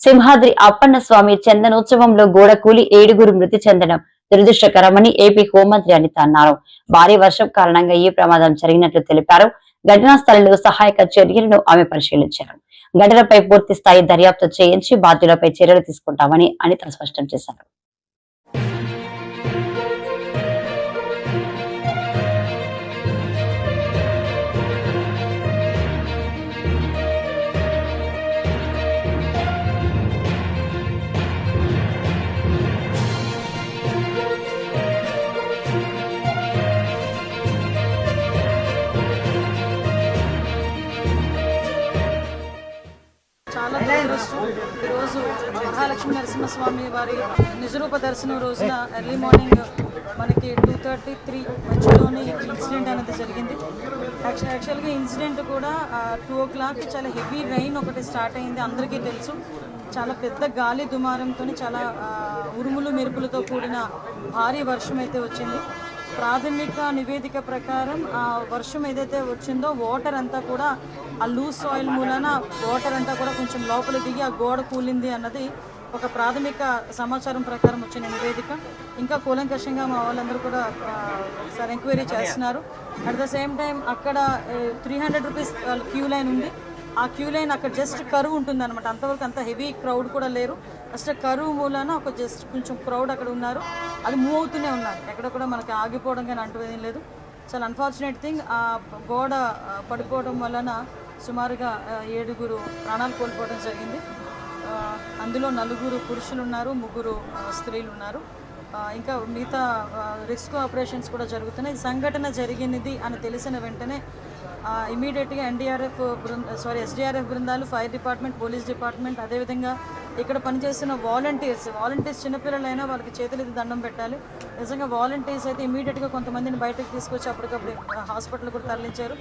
సింహాద్రి అప్పన్న స్వామి చందనోత్సవంలో గోడకూలి 7గురు మృతి చెందడం దురదృష్టకరమని ఏపీ హోంమంత్రి అనిత అన్నారు. భారీ వర్షం కారణంగా ఈ ప్రమాదం జరిగినట్లు తెలిపారు. ఘటనా స్థలంలో సహాయక చర్యలను ఆమె పరిశీలించారు. ఘటనపై పూర్తి స్థాయి దర్యాప్తు చేయించి బాధ్యులపై చర్యలు తీసుకుంటామని అనిత స్పష్టం చేశారు. చాలా దురదృష్టం. ఈరోజు మహాలక్ష్మి నరసింహస్వామి వారి నిజరూప దర్శనం రోజున ఎర్లీ మార్నింగ్ మనకి 2:33 మధ్యలోని ఇన్సిడెంట్ అనేది జరిగింది. యాక్చువల్గా ఇన్సిడెంట్ కూడా 2 o'clock చాలా హెవీ రైన్ ఒకటి స్టార్ట్ అయింది. అందరికీ తెలుసు. చాలా పెద్ద గాలి దుమారంతో చాలా ఉరుములు మెరుపులతో కూడిన భారీ వర్షం అయితే వచ్చింది. ప్రాథమిక నివేదిక ప్రకారం ఆ వర్షం ఏదైతే వచ్చిందో వాటర్ అంతా కూడా ఆ లూజ్ సాయిల్ మూలన వాటర్ అంతా కూడా కొంచెం లోపల దిగి ఆ గోడ కూలింది అన్నది ఒక ప్రాథమిక సమాచారం ప్రకారం వచ్చిన నివేదిక. ఇంకా కూలంకషంగా మా వాళ్ళందరూ కూడా ఒకసారి ఎంక్వైరీ చేస్తున్నారు. అట్ ద సేమ్ టైం అక్కడ 300 రూపీస్ క్యూ లైన్ ఉంది. ఆ క్యూ లైన్ అక్కడ జస్ట్ కరువు ఉంటుంది అనమాట. అంతవరకు అంత హెవీ క్రౌడ్ కూడా లేరు. జస్ట్ కరువు మూలాన ఒక జస్ట్ కొంచెం క్రౌడ్ అక్కడ ఉన్నారు. అది మూవ్ అవుతూనే ఉన్నారు. ఎక్కడ కూడా మనకి ఆగిపోవడం కానీ అంటువేం లేదు. చాలా అన్ఫార్చునేట్ థింగ్, ఆ గోడ పడిపోవడం వలన సుమారుగా 7గురు ప్రాణాలు కోల్పోవడం జరిగింది. అందులో 4 పురుషులు ఉన్నారు, 3 స్త్రీలు ఉన్నారు. ఇంకా మిగతా రెస్క్యూ ఆపరేషన్స్ కూడా జరుగుతున్నాయి. సంఘటన జరిగినది అని తెలిసిన వెంటనే ఇమీడియట్గా ఎస్డిఆర్ఎఫ్ బృందాలు, ఫైర్ డిపార్ట్మెంట్, పోలీస్ డిపార్ట్మెంట్, అదేవిధంగా ఇక్కడ పనిచేస్తున్న వాలంటీర్స్ చిన్నపిల్లలైనా వాళ్ళకి చేతులెత్తి దండం పెట్టాలి. నిజంగా వాలంటీర్స్ అయితే ఇమీడియట్గా కొంతమందిని బయటకు తీసుకొచ్చి అప్పటికప్పుడు హాస్పిటల్ కూడా తరలించారు.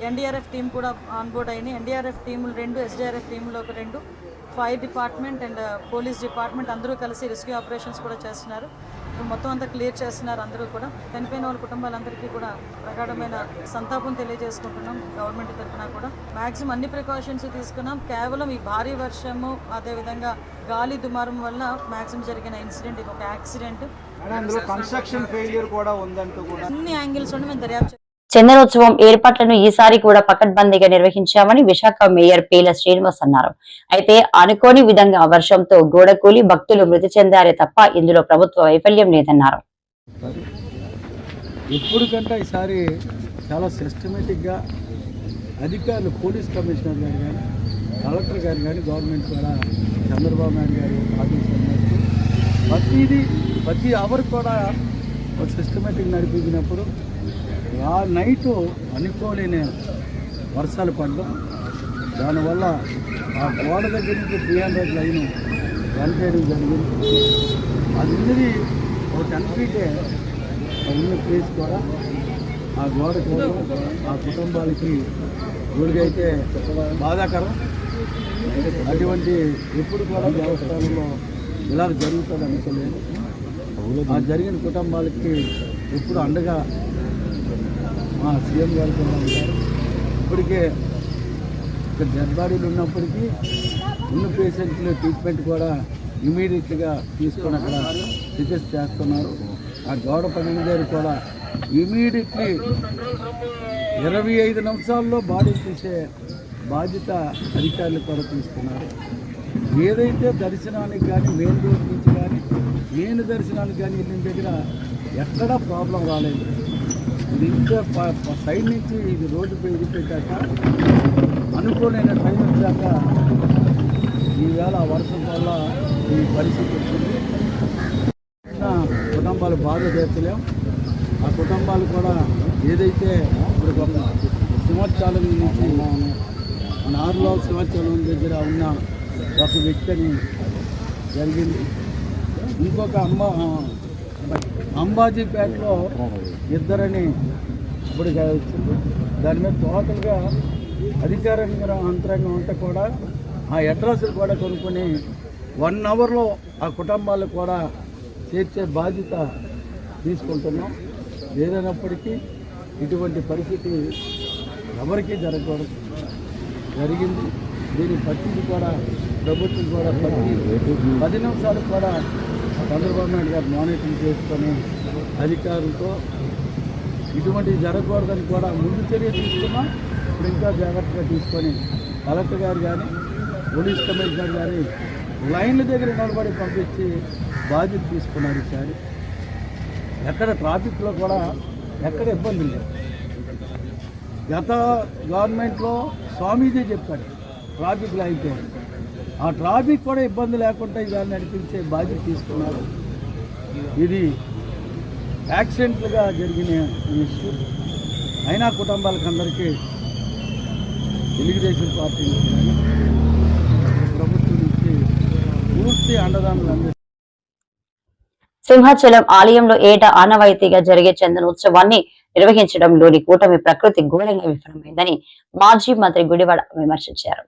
ఎన్డీఆర్ఎఫ్ టీం కూడా ఆన్బోర్డ్ అయింది. ఎన్డీఆర్ఎఫ్ టీములు 2, ఎస్డిఆర్ఎఫ్ టీంలో ఒక 2, fire department and police department అందరూ కలిసి రెస్క్యూ ఆపరేషన్స్ కూడా చేస్తున్నారు. మొత్తం అంతా క్లియర్ చేస్తున్నారు. అందరూ కూడా చనిపోయిన వాళ్ళ కుటుంబాలందరికీ కూడా ప్రగాఢమైన సంతాపం తెలియజేసుకుంటున్నాం. గవర్నమెంట్ తరఫున కూడా మ్యాక్సిమం అన్ని ప్రికాషన్స్ తీసుకున్నాం. కేవలం ఈ భారీ వర్షము అదేవిధంగా గాలి దుమారం వల్ల మ్యాక్సిమం జరిగిన ఇన్సిడెంట్ ఇది ఒక యాక్సిడెంట్. అన్ని యాంగిల్స్ నుండి మేము దర్యాప్తు చందనోత్సవం ఏర్పాట్లను ఈసారి కూడా పకడ్బందీగా నిర్వహించామని విశాఖ మేయర్ పేల శ్రీనివాస్ అన్నారు. అయితే అనుకోని విధంగా వర్షంతో గోడకూలి భక్తులు మృతి చెందారే తప్ప ఇందులో ప్రభుత్వ వైఫల్యం లేదన్నారు. ఎప్పుడు కంటే ఈసారి చాలా సిస్టమేటిక్గా అధికారులు, పోలీస్ కమిషనర్ గారు కానీ, కలెక్టర్ గారు కానీ, గవర్నమెంట్ కూడా చంద్రబాబు నాయుడు గారు ఆదేశాలు ప్రతి అవర్ కూడా ఒక సిస్టమేటిక్ నడిపించినప్పుడు ఆ నైటు అనుకోలేని వర్షాలు పడడం, దానివల్ల ఆ గోడ దగ్గర నుంచి 300 లైన్ రన్ చేయడం జరిగింది. అది ఉన్నది ఒక 10 feet ఉన్న ప్లేస్ కూడా ఆ గోడ కూడా ఆ కుటుంబాలకి గుడికైతే బాధాకరం. అటువంటి ఎప్పుడు కూడా దేవస్థానంలో ఇలా జరుగుతుంది అనుకోలేదు. ఆ జరిగిన కుటుంబాలకి ఎప్పుడు అండగా మా సీఎం గారు కూడా ఉంటారు. ఇప్పటికే డెడ్ బాడీలు ఉన్నప్పటికీ ఉన్న పేషెంట్లు ట్రీట్మెంట్ కూడా ఇమీడియట్గా తీసుకొని అక్కడ చికిత్స చేస్తున్నారు. ఆ గోడ పడిన గారు కూడా ఇమీడియట్లీ 25 నిమిషాల్లో బాడీ తీసే బాధ్యత అధికారులు కూడా తీసుకున్నారు. ఏదైతే దర్శనానికి కానీ మెయిన్ రోడ్ నుంచి కానీ దర్శనానికి కానీ వెళ్ళిన దగ్గర ఎక్కడా ప్రాబ్లం రాలేదు. ఇది ఇంకా సైడ్ నుంచి ఇది రోడ్డుపై పెట్టాక అనుకోలేని టైం వచ్చాక ఈవేళ ఆ వర్షం వల్ల ఈ పరిస్థితి వచ్చింది. కుటుంబాలు బాగా తీర్చలేం. ఆ కుటుంబాలు కూడా ఏదైతే ఇప్పుడు సింహాచలం నుంచి నార్లాల్ సింహాచలం దగ్గర ఉన్న ఒక వ్యక్తిని జరిగింది. ఇంకొక అంబాజీపేటలో 2 ఇప్పుడు వచ్చింది. దాని మీద టోటల్గా అధికార యంత్రాంగం అంతా కూడా ఆ అడ్రస్లు కూడా కొనుక్కొని 1 అవర్లో ఆ కుటుంబాలు కూడా చేర్చే బాధ్యత తీసుకుంటున్నాం. ఏదైనప్పటికీ ఇటువంటి పరిస్థితి ఎవరికీ జరగకూడదు, జరిగింది. దీన్ని పట్టింది కూడా ప్రభుత్వం కూడా ప్రతి 10 నిమిషాలు కూడా చంద్రబాబు నాయుడు గారు మానిటరింగ్ చేసుకొని అధికారులతో ఇటువంటివి జరగకూడదని కూడా ముందు చర్య తీసుకున్నాం. ఇప్పుడు ఇంకా జాగ్రత్తగా తీసుకొని కలెక్టర్ గారు కానీ పోలీస్ కమిషనర్ కానీ లైన్ల దగ్గర నిలబడి పంపించి బాధ్యత తీసుకున్నారు. ఈసారి ఎక్కడ ట్రాఫిక్లో కూడా ఎక్కడ ఇబ్బంది లేదు. గత గవర్నమెంట్లో స్వామీజీ చెప్పాడు ట్రాఫిక్లో అయితే ఆ ట్రాఫిక్ కూడా ఇబ్బంది లేకుండా ఇవాళ నడిపించే బాధ్యత తీసుకున్నారు. ఇది యాక్సిడెంట్లుగా జరిగిన ఇష్యూ అయినా కుటుంబాలకు అందరికీ తెలుగుదేశం పార్టీ నుంచి ప్రభుత్వం నుంచి పూర్తి అండదానాలు అందిస్తారు. సింహాచలం ఆలయంలో ఏటా ఆనవాయితీగా జరిగే చందనోత్సవాన్ని నిర్వహించడంలోని కూటమి ప్రకృతి ఘోరంగా విఫలమైందని మాజీ మంత్రి గుడివాడ విమర్శించారు.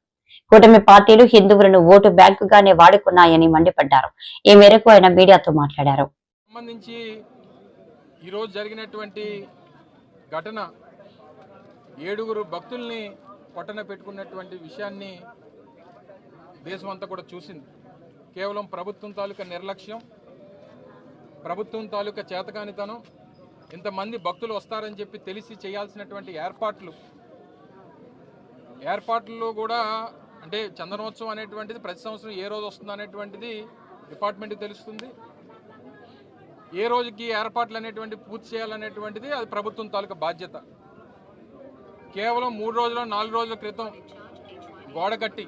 కూటమి పార్టీలు హిందువులను ఓటు బ్యాంకుగానే వాడుకున్నాయని మండిపడ్డారు. ఈ మేరకు ఆయన మీడియాతో మాట్లాడారు. సంబంధించి ఈరోజు జరిగినటువంటి ఘటన 7 భక్తుల్ని పొట్టన పెట్టుకున్నటువంటి విషయాన్ని దేశం అంతా కూడా చూసింది. కేవలం ప్రభుత్వం తాలూకా నిర్లక్ష్యం, ప్రభుత్వం తాలూకా చేతకానితనం, ఇంతమంది భక్తులు వస్తారని చెప్పి తెలిసి చేయాల్సినటువంటి ఏర్పాట్లు కూడా అంటే చందనోత్సవం అనేటువంటిది ప్రతి సంవత్సరం ఏ రోజు వస్తుంది అనేటువంటిది డిపార్ట్మెంట్కి తెలుస్తుంది. ఏ రోజుకి ఏర్పాట్లు అనేటువంటి పూర్తి చేయాలనేటువంటిది అది ప్రభుత్వం తాలూకా బాధ్యత. కేవలం 3 రోజులు 4 రోజుల క్రితం గోడ కట్టి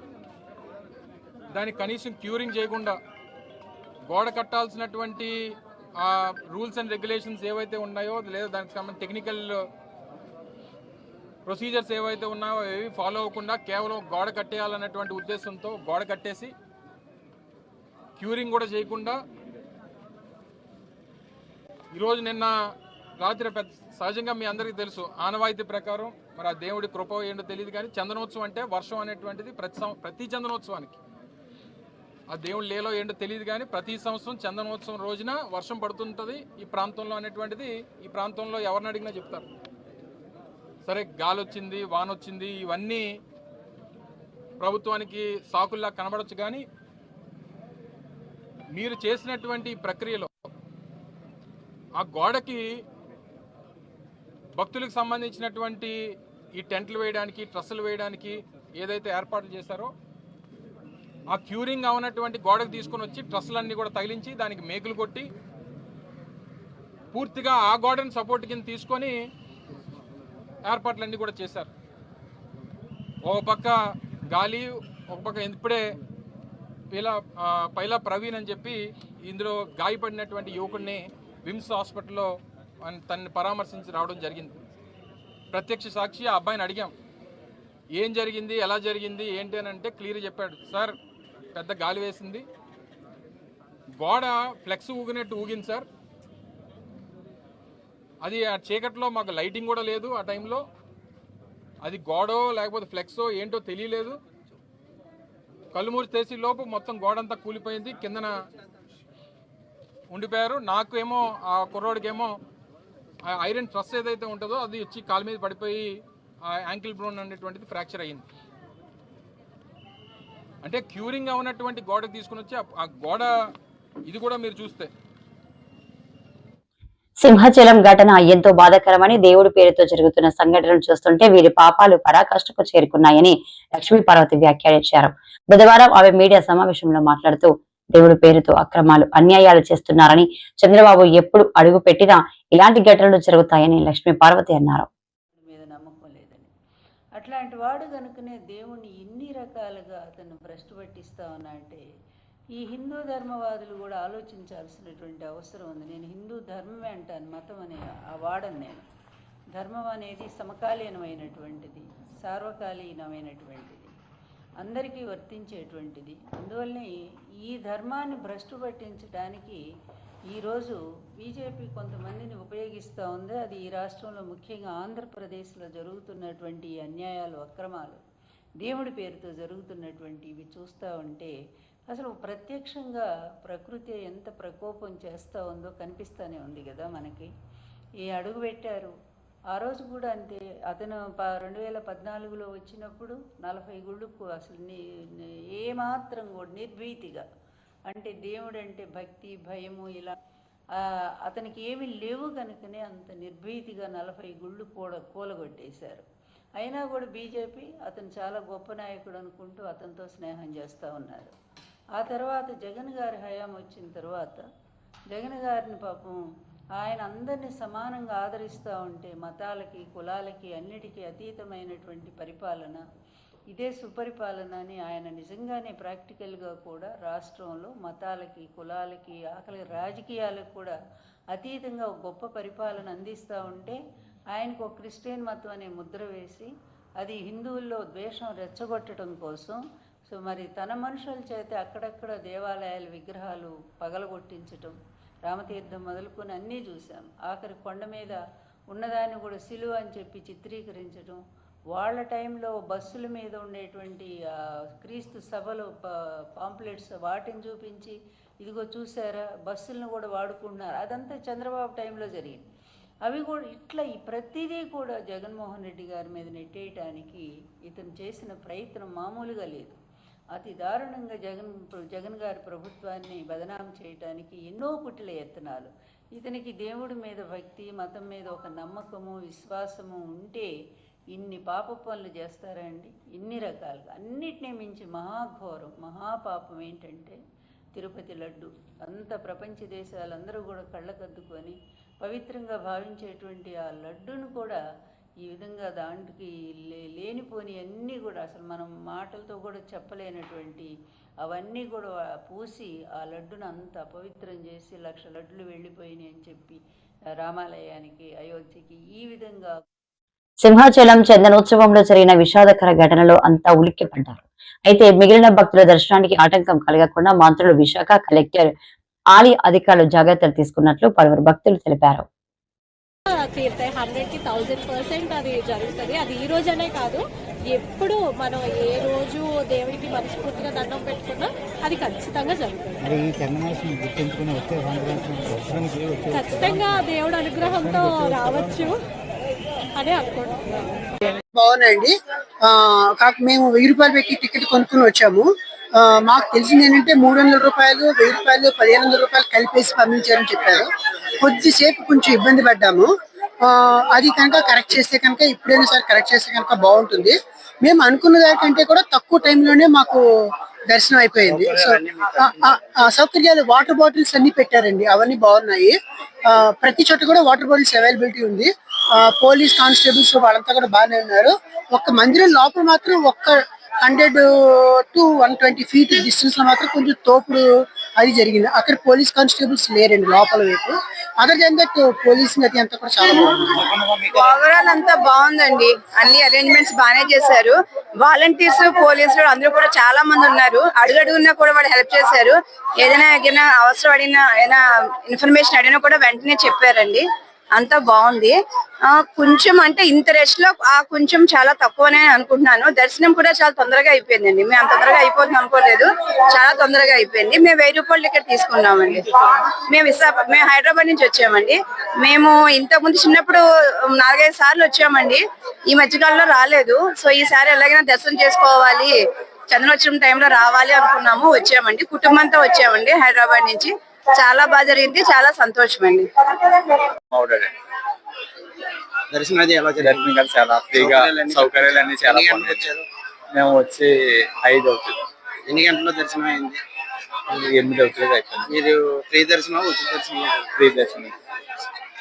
దానికి కనీసం క్యూరింగ్ చేయకుండా గోడ కట్టాల్సినటువంటి రూల్స్ అండ్ రెగ్యులేషన్స్ ఏవైతే ఉన్నాయో లేదా దానికి సంబంధించిన టెక్నికల్ ప్రొసీజర్స్ ఏవైతే ఉన్నాయో అవి ఫాలో అవ్వకుండా కేవలం గోడ కట్టేయాలన్నటువంటి ఉద్దేశంతో గోడ కట్టేసి క్యూరింగ్ కూడా చేయకుండా ఈరోజు నిన్న రాత్రి సహజంగా మీ అందరికీ తెలుసు ఆనవాయితీ ప్రకారం మరి ఆ దేవుడి కృప ఏంటో తెలియదు కానీ చందనోత్సవం అంటే వర్షం అనేటువంటిది ప్రతి చందనోత్సవానికి ఆ దేవుడి లీలో ఏంటో తెలియదు కానీ ప్రతి సంవత్సరం చందనోత్సవం రోజున వర్షం పడుతుంటుంది ఈ ప్రాంతంలో అనేటువంటిది ఈ ప్రాంతంలో ఎవరిని అడిగినా చెప్తారు. సరే గాలి వచ్చింది, వాన వచ్చింది, ఇవన్నీ ప్రభుత్వానికి సాకుల్లా కనబడచ్చు. కానీ మీరు చేసినటువంటి ప్రక్రియలో ఆ గోడకి భక్తులకు సంబంధించినటువంటి ఈ టెంట్లు వేయడానికి, ట్రస్సులు వేయడానికి ఏదైతే ఏర్పాట్లు చేశారో ఆ క్యూరింగ్ అవునటువంటి గోడకు తీసుకొని వచ్చి ట్రస్సులన్నీ కూడా తగిలించి దానికి మేకులు కొట్టి పూర్తిగా ఆ గోడని సపోర్ట్ కింద తీసుకొని ఏర్పాట్లన్నీ కూడా చేశారు. ఒక పక్క గాలి, ఒక పక్క ఇప్పుడే పైలా ప్రవీణ్ అని చెప్పి ఇందులో గాయపడినటువంటి యువకుడిని విమ్స్ హాస్పిటల్లో తనని పరామర్శించి రావడం జరిగింది. ప్రత్యక్ష సాక్షి ఆ అబ్బాయిని అడిగాం ఏం జరిగింది, ఎలా జరిగింది ఏంటి అని అంటే క్లియర్ చెప్పాడు. సార్ పెద్ద గాలి వేసింది, గోడ ఫ్లెక్స్ ఊగినట్టు ఊగింది సార్, అది ఆ చీకట్లో మాకు లైటింగ్ కూడా లేదు ఆ టైంలో, అది గోడో లేకపోతే ఫ్లెక్సో ఏంటో తెలియలేదు, కళ్ళు మూసి తెసి లోపు మొత్తం గోడంతా కూలిపోయింది, కిందన ఉండిపోయారు. నాకు ఏమో ఆ కుర్రోడికేమో ఆ ఐరన్ ట్రస్ ఏదైతే ఉంటుందో అది వచ్చి కాలు మీద పడిపోయి ఆ యాంకిల్ బ్రోన్ అనేటువంటిది ఫ్రాక్చర్ అయ్యింది. అంటే క్యూరింగ్ అవునటువంటి గోడకు తీసుకుని వచ్చి ఆ గోడ ఇది కూడా మీరు చూస్తే సింహాచలం ఘటన ఎంతో బాధాకరమని, దేవుడి పేరుతో జరుగుతున్న సంఘటనలు చూస్తుంటే వీరి పాపాలు పరాకాష్ఠకు చేరుకున్నాయని లక్ష్మీ పార్వతి వ్యాఖ్యానించారు. బుధవారం ఆమె మీడియా సమావేశంలో మాట్లాడుతూ దేవుడి పేరుతో అక్రమాలు, అన్యాయాలు చేస్తున్నారని, చంద్రబాబు ఎప్పుడు అడుగు పెట్టినా ఇలాంటి ఘటనలు జరుగుతాయని లక్ష్మీ పార్వతి అన్నారు. అట్లాంటి వాడు కనుకనే దేవుణ్ణి ఇన్ని రకాలుగా అతను భ్రష్టు పట్టిస్తా ఉన్నా అంటే ఈ హిందూ ధర్మవాదులు కూడా ఆలోచించాల్సినటువంటి అవసరం ఉంది. నేను హిందూ ధర్మమే అంటాను, మతం అనే ఆ వాడను నేను. ధర్మం అనేది సమకాలీనమైనటువంటిది, సార్వకాలీనమైనటువంటిది, అందరికీ వర్తించేటువంటిది. అందువల్లనే ఈ ధర్మాన్ని భ్రష్టు పట్టించడానికి ఈరోజు బీజేపీ కొంతమందిని ఉపయోగిస్తూ ఉంది. అది ఈ రాష్ట్రంలో ముఖ్యంగా ఆంధ్రప్రదేశ్లో జరుగుతున్నటువంటి అన్యాయాలు, అక్రమాలు, దేవుడి పేరుతో జరుగుతున్నటువంటి ఇవి చూస్తూ ఉంటే అసలు ప్రత్యక్షంగా ప్రకృతి ఎంత ప్రకోపం చేస్తూ ఉందో కనిపిస్తూనే ఉంది కదా మనకి. ఈ అడుగు పెట్టారు ఆ రోజు కూడా అంతే. అతను 2014లో వచ్చినప్పుడు 40 గుళ్ళకు అసలు ఏమాత్రం కూడా నిర్భీతిగా, అంటే దేవుడు అంటే భక్తి భయము ఇలా అతనికి ఏమీ లేవు కనుకనే అంత నిర్భీతిగా 40 గుళ్ళు కూలగొట్టేశారు. అయినా కూడా బీజేపీ అతను చాలా గొప్ప నాయకుడు అనుకుంటూ అతనితో స్నేహం చేస్తూ ఉన్నారు. ఆ తర్వాత జగన్ గారి హయాం వచ్చిన తర్వాత జగన్ గారిని పాపం ఆయన అందరినీ సమానంగా ఆదరిస్తూ ఉంటే మతాలకి కులాలకి అన్నిటికీ అతీతమైనటువంటి పరిపాలన, ఇదే సుపరిపాలన అని ఆయన నిజంగానే ప్రాక్టికల్గా కూడా రాష్ట్రంలో మతాలకి కులాలకి ఆఖరి రాజకీయాలకు కూడా అతీతంగా ఒక గొప్ప పరిపాలన అందిస్తూ ఉంటే ఆయనకు ఒక క్రిస్టియన్ మతం అనే ముద్ర వేసి అది హిందువుల్లో ద్వేషం రెచ్చగొట్టడం కోసం మరి తన మనుషుల చేత అక్కడక్కడ దేవాలయాల విగ్రహాలు పగలగొట్టించటం, రామతీర్థం మొదలుకొని అన్నీ చూసాం. ఆఖరి కొండ మీద ఉన్నదాన్ని కూడా సిలువ అని చెప్పి చిత్రీకరించడం, వాళ్ళ టైంలో బస్సుల మీద ఉండేటువంటి క్రీస్తు సభలు పాంప్లెట్స్ వాటిని చూపించి ఇదిగో చూసారా బస్సులను కూడా వాడుకుంటున్నారు, అదంతా చంద్రబాబు టైంలో జరిగింది. అవి కూడా ఇట్లా ఈ ప్రతిదీ కూడా జగన్మోహన్ రెడ్డి గారి మీద నెట్టేయటానికి ఇతను చేసిన ప్రయత్నం మామూలుగా లేదు. అతి దారుణంగా జగన్ గారి ప్రభుత్వాన్ని బదనాం చేయటానికి ఎన్నో కుటిల యత్నాలు. ఇతనికి దేవుడి మీద భక్తి మతం మీద ఒక నమ్మకము విశ్వాసము ఉంటే ఇన్ని పాప పనులు చేస్తారండి. ఇన్ని రకాలుగా అన్నిటినీ మించి మహాఘోరం మహాపాపం ఏంటంటే తిరుపతి లడ్డు. అంత ప్రపంచ దేశాలందరూ కూడా కళ్ళకద్దుకొని పవిత్రంగా భావించేటువంటి ఆ లడ్డును కూడా ఈ విధంగా దాంట్కి లేనిపోని అన్నీ కూడా అసలు మనం మాటలతో కూడా చెప్పలేనటువంటి అవన్నీ కూడా పూసి ఆ లడ్డును అంత అపవిత్రం చేసి 1,00,000 లడ్డులు వెళ్ళిపోయినాయి అని చెప్పి రామాలయానికి అయోధ్యకి ఈ విధంగా. సింహాచలం చందనోత్సవంలో జరిగిన విషాదకర ఘటనలో అంతా ఉలిక్కిపడ్డారు. అయితే మిగిలిన భక్తుల దర్శనానికి ఆటంకం కలగకుండా మంత్రులు విశాఖ కలెక్టర్ ఆలయ అధికారులు జాగ్రత్తలు తీసుకున్నట్లు పలువురు భక్తులు తెలిపారు. తీరుతాయి 100కి 1000% అది జరుగుతుంది. అది ఈ రోజనే కాదు, ఎప్పుడు మనం ఏ రోజు దేవుడికి మనస్ఫూర్తిగా దండం పెట్టుకున్నా అది ఖచ్చితంగా జరుగుతుంది. ఖచ్చితంగా దేవుడు అనుగ్రహంతో రావచ్చు అని అనుకుంటున్నాను. బాగుందండి. మేము 1000 రూపాయలు పెట్టి టికెట్ కొనుక్కుని వచ్చాము. మాకు తెలిసింది ఏంటంటే 300 రూపాయలు 1000 రూపాయలు 1500 రూపాయలు కలిపేసి పంపించారని చెప్పారు. కొద్దిసేపు కొంచెం ఇబ్బంది పడ్డాము. అది కనుక కరెక్ట్ చేస్తే కనుక ఇప్పుడైనా సరే కరెక్ట్ చేస్తే కనుక బాగుంటుంది. మేము అనుకున్న దానికంటే కూడా తక్కువ టైంలోనే మాకు దర్శనం అయిపోయింది. సో సౌకర్యాలు వాటర్ బాటిల్స్ అన్ని పెట్టారండి, అవన్నీ బాగున్నాయి. ప్రతి చోట కూడా వాటర్ బాటిల్స్ అవైలబిలిటీ ఉంది. పోలీస్ కానిస్టేబుల్స్ వాళ్ళంతా కూడా బాగానే ఉన్నారు. ఒక్క మందిరం లోపల మాత్రం 100 to 120 feet డిస్టెన్స్ లో మాత్రం కొంచెం తోపుడు అది జరిగింది. అక్కడ పోలీస్ కానిస్టేబుల్స్ లేరండి లోపల వైపు. అదర్ దాన్ దట్ పోలీస్ అది అంతా కూడా చాలా బాగుంది. ఓవరాల్ అంతా బాగుందండి. అన్ని అరేంజ్మెంట్స్ బాగానే చేశారు. వాలంటీర్స్ పోలీసులు అందరూ కూడా చాలా మంది ఉన్నారు. అడుగడుగున్నా కూడా వాళ్ళు హెల్ప్ చేశారు. ఏదైనా అవసరం అడిగినా ఏదైనా ఇన్ఫర్మేషన్ అడిగినా కూడా వెంటనే చెప్పారండి. అంతా బాగుంది. కొంచెం అంటే ఇంత రష్ లో కొంచెం చాలా తక్కువనే అనుకుంటున్నాను. దర్శనం కూడా చాలా తొందరగా అయిపోయిందండి. మేము అంత తొందరగా అయిపోతుంది అనుకోలేదు, చాలా తొందరగా అయిపోయింది. మేము 1000 రూపాయలు ఇక్కడ తీసుకున్నామండి. మేము హైదరాబాద్ నుంచి వచ్చామండి. మేము ఇంతకుముందు చిన్నప్పుడు 4-5 సార్లు వచ్చామండి. ఈ మధ్యకాలంలో రాలేదు. సో ఈసారి ఎలాగైనా దర్శనం చేసుకోవాలి, చంద్రోత్సవం టైంలో రావాలి అనుకున్నాము, వచ్చామండి. కుటుంబంతో వచ్చామండి హైదరాబాద్ నుంచి. చాలా బాగా జరిగింది, చాలా సంతోషం అండి. దర్శనం అది ఎలా జరిగింది? చాలా ఫ్రీగా, సౌకర్యాలు అన్ని చాలా బాగున్నాయి. మేము వచ్చి 5 అవుతుంది. ఎన్ని గంటల్లో దర్శనం అయింది? 8 అవుతుంది అయిపోయింది. మీరు ఫ్రీ దర్శనం ఉచిత దర్శనం? ఫ్రీ దర్శనం.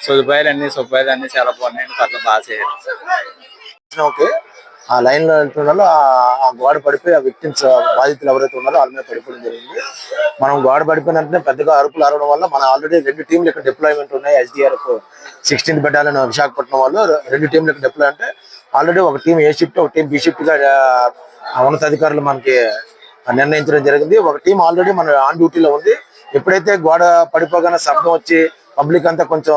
సదుపాయాలు అన్ని చాలా బాగున్నాయి. అట్లా బాగా చేయాలి. ఓకే, ఆ లైన్ లో వెళ్తున్న ఆ గోడ పడిపోయి ఆ విక్టిమ్స్ బాధితులు ఎవరైతే ఉన్నారో వాళ్ళ మీద పడిపోవడం జరిగింది. మనం గోడ పడిపోయిన వెంటనే పెద్దగా అరుపులు అరవడం వల్ల మన ఆల్రెడీ 2 టీంలు ఇక్కడ డిప్లాయ్మెంట్ ఉన్నాయి. SDRF 16th బెటాలియన్ విశాఖపట్నం వాళ్ళు 2 టీంలు ఇక్కడ డిప్లాయ్ అంటే ఆల్రెడీ ఒక టీం ఏ షిఫ్ట్ ఒక టీం బి షిఫ్ట్ గా ఉన్నతాధికారులు మనకి నిర్ణయించడం జరిగింది. ఒక టీం ఆల్రెడీ మన ఆన్ డ్యూటీలో ఉంది. ఎప్పుడైతే గోడ పడిపోగానే శబ్దం వచ్చి పబ్లిక్ అంతా కొంచెం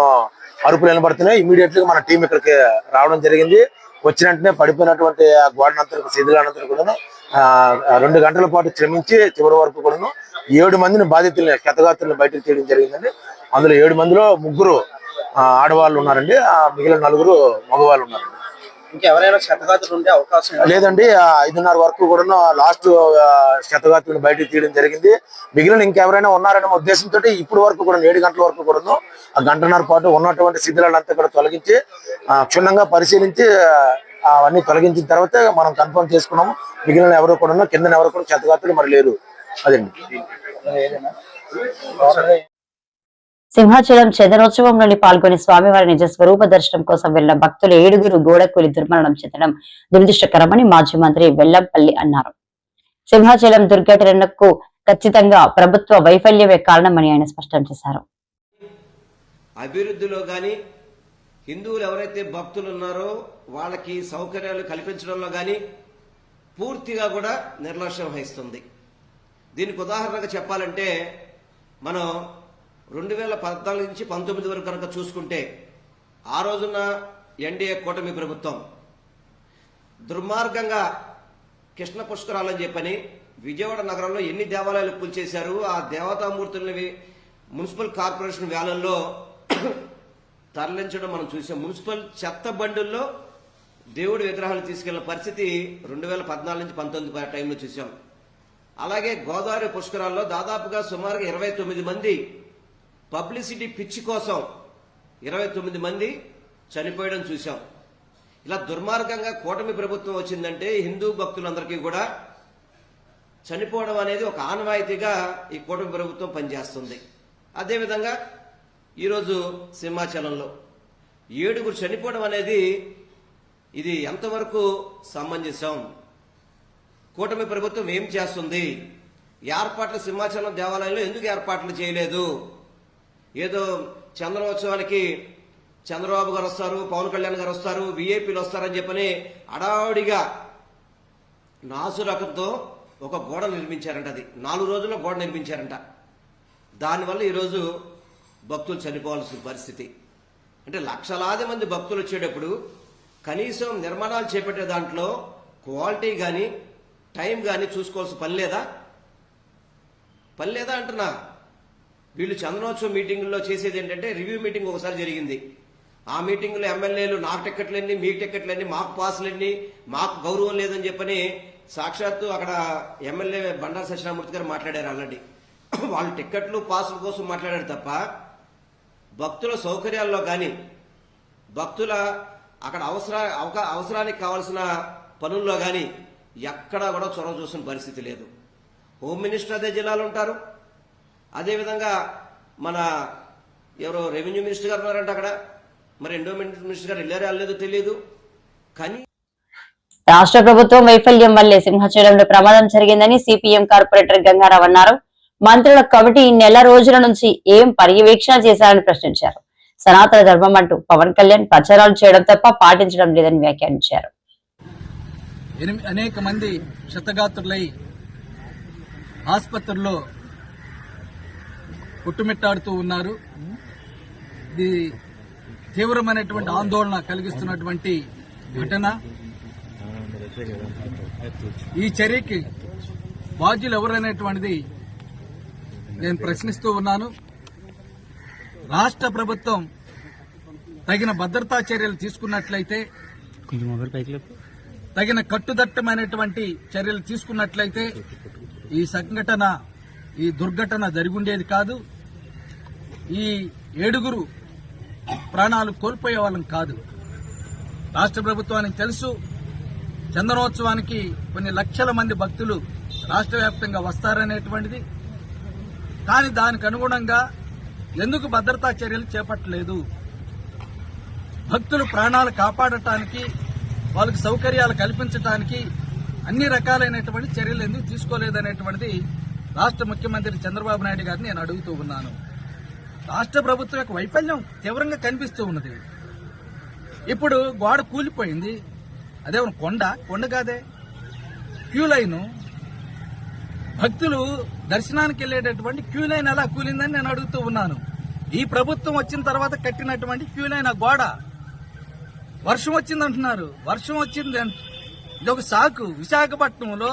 అరుపులు వినబడుతున్నాయి, ఇమీడియట్లీ మన టీం ఇక్కడికి రావడం జరిగింది. వచ్చిన వెంటనే పడిపోయినటువంటి ఆ గోడనంతా శిథిలానంతా కూడా 2 గంటల పాటు శ్రమించి చివరి వరకు కూడాను 7 మందిని బాధితుల్ని క్షతగాత్రులను బయటకు తీయడం జరిగిందండి. అందులో 7 మందిలో 3 ఆడవాళ్ళు ఉన్నారండి, మిగిలిన 4 మగవాళ్ళు ఉన్నారండి. ఇంకెవరైనా క్షతగాత్రులు ఉండే అవకాశం లేదండి. 5:30 వరకు కూడా లాస్ట్ క్షతగాత్రులను బయటకు తీయడం జరిగింది. మిగిలిన ఇంకెవరైనా ఉన్నారనే ఉద్దేశంతో ఇప్పుడు వరకు కూడా 7 గంటల వరకు కూడా 1 గంటన్నర పాటు ఉన్నటువంటి శిథిలాలంతా కూడా తొలగించి క్షుణ్ణంగా పరిశీలించి అవన్నీ తొలగించిన తర్వాత మనం కన్ఫర్మ్ చేసుకున్నాము. మిగిలిన ఎవరు కూడా కింద ఎవరు కూడా క్షతగాత్రులు మరి లేరు. అదండి. సింహాచలం చందనోత్సవంలోని పాల్గొని స్వామివారి నిజ స్వరూప దర్శనం కోసం వెళ్లిన భక్తులు 7 గోడకూలి దుర్మరణం చెందడం దురదృష్టకరమని మాజీ మంత్రి వెల్లంపల్లి అన్నారు. సింహాచలం దుర్ఘటనకు ఖచ్చితంగా ప్రభుత్వ వైఫల్యమే కారణమని ఆయన స్పష్టం చేశారు. అభివృద్ధిలో గాని హిందువులు ఎవరైతే భక్తులు ఉన్నారో వాళ్ళకి సౌకర్యాలు కల్పించడంలో గాని పూర్తిగా కూడా నిర్లక్ష్యం వహిస్తుంది. దీనికి ఉదాహరణగా చెప్పాలంటే మనం 2014 నుంచి 19 వరకు కనుక చూసుకుంటే ఆ రోజున ఎన్డీఏ కూటమి ప్రభుత్వం దుర్మార్గంగా కృష్ణ పుష్కరాలని చెప్పని విజయవాడ నగరంలో ఎన్ని దేవాలయాలు కూల్చేశారు. ఆ దేవతామూర్తుల్ని మున్సిపల్ కార్పొరేషన్ వ్యాలల్లో తరలించడం మనం చూసాం. మున్సిపల్ చెత్త బండుల్లో దేవుడి విగ్రహాలు తీసుకెళ్లిన పరిస్థితి 2014 నుంచి 19 టైంలో చూసాం. అలాగే గోదావరి పుష్కరాల్లో దాదాపుగా సుమారుగా 29 మంది పబ్లిసిటీ పిచ్చి కోసం 29 మంది చనిపోయడం చూశాం. ఇలా దుర్మార్గంగా కూటమి ప్రభుత్వం వచ్చిందంటే హిందూ భక్తులందరికీ కూడా చనిపోవడం అనేది ఒక ఆనవాయితీగా ఈ కూటమి ప్రభుత్వం పనిచేస్తుంది. అదేవిధంగా ఈరోజు సింహాచలంలో 7 చనిపోవడం అనేది ఇది ఎంతవరకు సమంజసం? కూటమి ప్రభుత్వం ఏం చేస్తుంది? ఏర్పాట్లు సింహాచలం దేవాలయంలో ఎందుకు ఏర్పాట్లు చేయలేదు? ఏదో చంద్రోత్సవానికి చంద్రబాబు గారు వస్తారు, పవన్ కళ్యాణ్ గారు వస్తారు, వీఐపీలు వస్తారని చెప్పని అడావుడిగా నాసు రకంతో ఒక గోడ నిర్మించారంట. అది 4 రోజుల్లో గోడ నిర్మించారంట. దానివల్ల ఈరోజు భక్తులు చనిపోవాల్సిన పరిస్థితి. అంటే లక్షలాది మంది భక్తులు వచ్చేటప్పుడు కనీసం నిర్మాణాలు చేపట్టే దాంట్లో క్వాలిటీ కానీ టైం కానీ చూసుకోవాల్సిన పని లేదా అంటున్నా. వీళ్ళు చందనోత్సవం మీటింగుల్లో చేసేది ఏంటంటే రివ్యూ మీటింగ్ ఒకసారి జరిగింది. ఆ మీటింగ్లో ఎమ్మెల్యేలు నాకు టికెట్లన్నీ, మీకు టికెట్లన్నీ, మాకు పాసులన్నీ, మాకు గౌరవం లేదని చెప్పని సాక్షాత్తు అక్కడ ఎమ్మెల్యే బండారు సత్యనారాయణమూర్తి గారు మాట్లాడారు. ఆల్రెడీ వాళ్ళు టికెట్లు పాసుల కోసం మాట్లాడారు తప్ప భక్తుల సౌకర్యాల్లో కానీ భక్తుల అక్కడ అవసరానికి కావాల్సిన పనుల్లో కానీ ఎక్కడా కూడా చొరవ చూసిన పరిస్థితి లేదు. హోమ్ మినిస్టర్ అదే జిల్లాలో ఉంటారు. అదేవిధంగా మన ఎవరో రెవెన్యూ మినిస్టర్ గారు ఉన్నారంట అక్కడ. మరి ఎండోమెంట్ మినిస్టర్ గారు వెళ్ళారో వెళ్ళలేదో తెలియదు. కానీ రాష్ట్ర ప్రభుత్వం వైఫల్యం వల్లే సింహాచలంలో ప్రమాదం జరిగిందని సిపిఎం కార్పొరేటర్ గంగారావు అన్నారు. మంత్రుల కమిటీ నెల రోజుల నుంచి ఏం పర్యవేక్షణ చేశారని ప్రశ్నించారు. సనాతన ధర్మం అంటూ పవన్ కళ్యాణ్ ప్రచారాలు చేయడం తప్ప పాటించడం లేదని వ్యాఖ్యానించారు. అనేక మంది క్షతగాత్రులై ఆసుపత్రుల్లో కొట్టుమిట్టాడుతూ ఉన్నారు. ఇది తీవ్రమైనటువంటి ఆందోళన కలిగిస్తున్నటువంటి ఘటన. ఈ చర్యకి బాధ్యులు ఎవరనేటువంటిది నేను ప్రశ్నిస్తూ ఉన్నాను. రాష్ట్ర ప్రభుత్వం తగిన భద్రతా చర్యలు తీసుకున్నట్లయితే, తగిన కట్టుదిట్టమైనటువంటి చర్యలు తీసుకున్నట్లయితే ఈ దుర్ఘటన జరిగుండేది కాదు. ఈ 7 ప్రాణాలు కోల్పోయే వాళ్ళం కాదు. రాష్ట్ర ప్రభుత్వానికి తెలుసు, చందనోత్సవానికి కొన్ని లక్షల మంది భక్తులు రాష్ట్ర వ్యాప్తంగా వస్తారనేటువంటిది. కానీ దానికి అనుగుణంగా ఎందుకు భద్రతా చర్యలు చేపట్టలేదు? భక్తులు ప్రాణాలు కాపాడటానికి, వాళ్ళకి సౌకర్యాలు కల్పించడానికి అన్ని రకాలైనటువంటి చర్యలు ఎందుకు తీసుకోలేదనేటువంటిది రాష్ట్ర ముఖ్యమంత్రి చంద్రబాబు నాయుడు గారిని నేను అడుగుతూ ఉన్నాను. రాష్ట్ర ప్రభుత్వం యొక్క వైఫల్యం తీవ్రంగా కనిపిస్తూ ఉన్నది. ఇప్పుడు గోడ కూలిపోయింది. అదేమన్నా కొండ కాదే, క్యూ లైను. భక్తులు దర్శనానికి వెళ్లేటటువంటి క్యూ లైన్ ఎలా కూలిందని నేను అడుగుతూ ఉన్నాను. ఈ ప్రభుత్వం వచ్చిన తర్వాత కట్టినటువంటి క్యూ లైన్ ఆ గోడ. వర్షం వచ్చిందంటున్నారు. వర్షం వచ్చింది ఇది ఒక సాకు. విశాఖపట్నంలో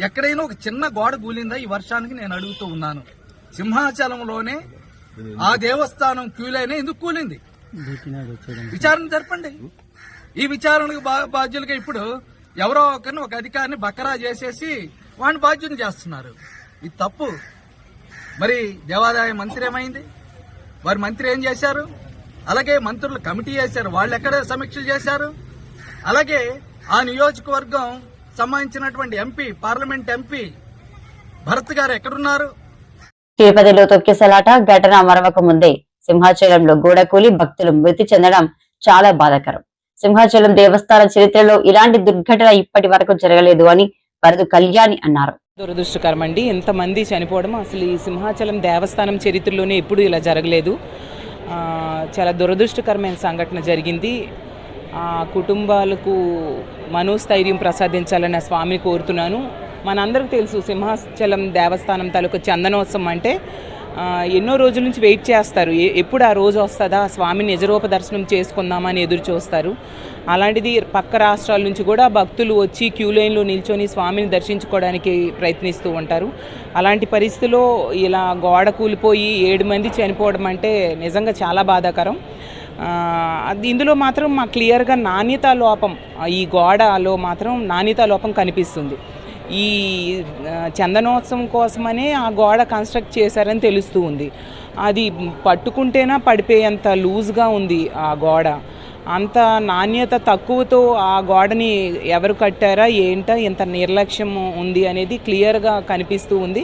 ఎక్కడైనా ఒక చిన్న గోడ కూలిందా ఈ వర్షానికి నేను అడుగుతూ ఉన్నాను. సింహాచలంలోనే ఆ దేవస్థానం క్యూలైనా ఎందుకు కూలింది? విచారణ జరపండి. ఈ విచారణకు బాధ్యులుగా ఇప్పుడు ఎవరో ఒకరిని, ఒక అధికారిని బకరా చేసేసి వాడిని బాధ్యుని చేస్తున్నారు. ఇది తప్పు. మరి దేవాదాయ మంత్రి ఏమైంది? వారి మంత్రి ఏం చేశారు? అలాగే మంత్రులు కమిటీ చేశారు, వాళ్ళు ఎక్కడ సమీక్షలు చేశారు? అలాగే ఆ నియోజకవర్గం సంబంధించినటువంటి ఎంపీ, పార్లమెంట్ ఎంపీ భరత్ గారు ఎక్కడున్నారు? తిరుపతిలో తొక్కిసలాట ఘటన మరవక ముందే సింహాచలంలో గోడకూలి భక్తులు మృతి చెందడం చాలా బాధాకరం. సింహాచలం దేవస్థాన చరిత్రలో ఇలాంటి దుర్ఘటన ఇప్పటి వరకు జరగలేదు అని వరదు కళ్యాణి అన్నారు. దురదృష్టకరం అండి, ఎంతమంది చనిపోవడం అసలు ఈ సింహాచలం దేవస్థానం చరిత్రలోనే ఎప్పుడు ఇలా జరగలేదు. చాలా దురదృష్టకరమైన సంఘటన జరిగింది. ఆ కుటుంబాలకు మనోస్థైర్యం ప్రసాదించాలని ఆ స్వామిని కోరుతున్నాను. మనందరికీ తెలుసు సింహాచలం దేవస్థానం తాలూకు చందనోత్సవం అంటే ఎన్నో రోజుల నుంచి వెయిట్ చేస్తారు. ఎప్పుడు ఆ రోజు వస్తుందా, స్వామిని నిజరూప దర్శనం చేసుకుందామని ఎదురు చూస్తారు. అలాంటిది పక్క రాష్ట్రాల నుంచి కూడా భక్తులు వచ్చి క్యూ లైన్లో నిల్చొని స్వామిని దర్శించుకోవడానికి ప్రయత్నిస్తూ ఉంటారు. అలాంటి పరిస్థితిలో ఇలా గోడ కూలిపోయి 7 మంది చనిపోవడం అంటే నిజంగా చాలా బాధాకరం. ఇందులో మాత్రం మా క్లియర్గా నాణ్యతా లోపం, ఈ గోడలో మాత్రం నాణ్యతా లోపం కనిపిస్తుంది. ఈ చందనోత్సవం కోసమనే ఆ గోడ కన్స్ట్రక్ట్ చేశారని తెలుస్తూ ఉంది. అది పట్టుకుంటేనా పడిపోయేంత లూజ్గా ఉంది ఆ గోడ. అంత నాణ్యత తక్కువతో ఆ గోడని ఎవరు కట్టారా ఏంటా, ఎంత నిర్లక్ష్యం ఉంది అనేది క్లియర్గా కనిపిస్తూ ఉంది.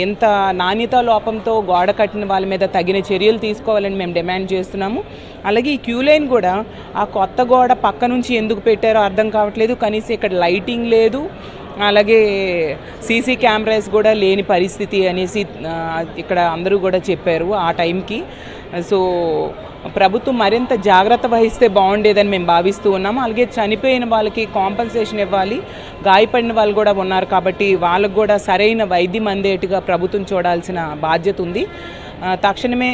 ఎంత నాణ్యత లోపంతో గోడ కట్టిన వాళ్ళ మీద తగిన చర్యలు తీసుకోవాలని మేము డిమాండ్ చేస్తున్నాము. అలాగే ఈ క్యూ లైన్ కూడా ఆ కొత్త గోడ పక్క నుంచి ఎందుకు పెట్టారో అర్థం కావట్లేదు. కనీసం ఇక్కడ లైటింగ్ లేదు, అలాగే సీసీ కెమెరాస్ కూడా లేని పరిస్థితి అనేసి ఇక్కడ అందరూ కూడా చెప్పారు ఆ టైంకి. సో ప్రభుత్వం మరింత జాగ్రత్త వహిస్తే బాగుండేదని మేము భావిస్తూ ఉన్నాము. అలాగే చనిపోయిన వాళ్ళకి కాంపన్సేషన్ ఇవ్వాలి. గాయపడిన వాళ్ళు కూడా ఉన్నారు కాబట్టి వాళ్ళకు కూడా సరైన వైద్యం అందేట్టుగా ప్రభుత్వం చూడాల్సిన బాధ్యత ఉంది. తక్షణమే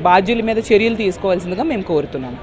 బాధ్యుల మీద చర్యలు తీసుకోవాల్సిందిగా మేము కోరుతున్నాము.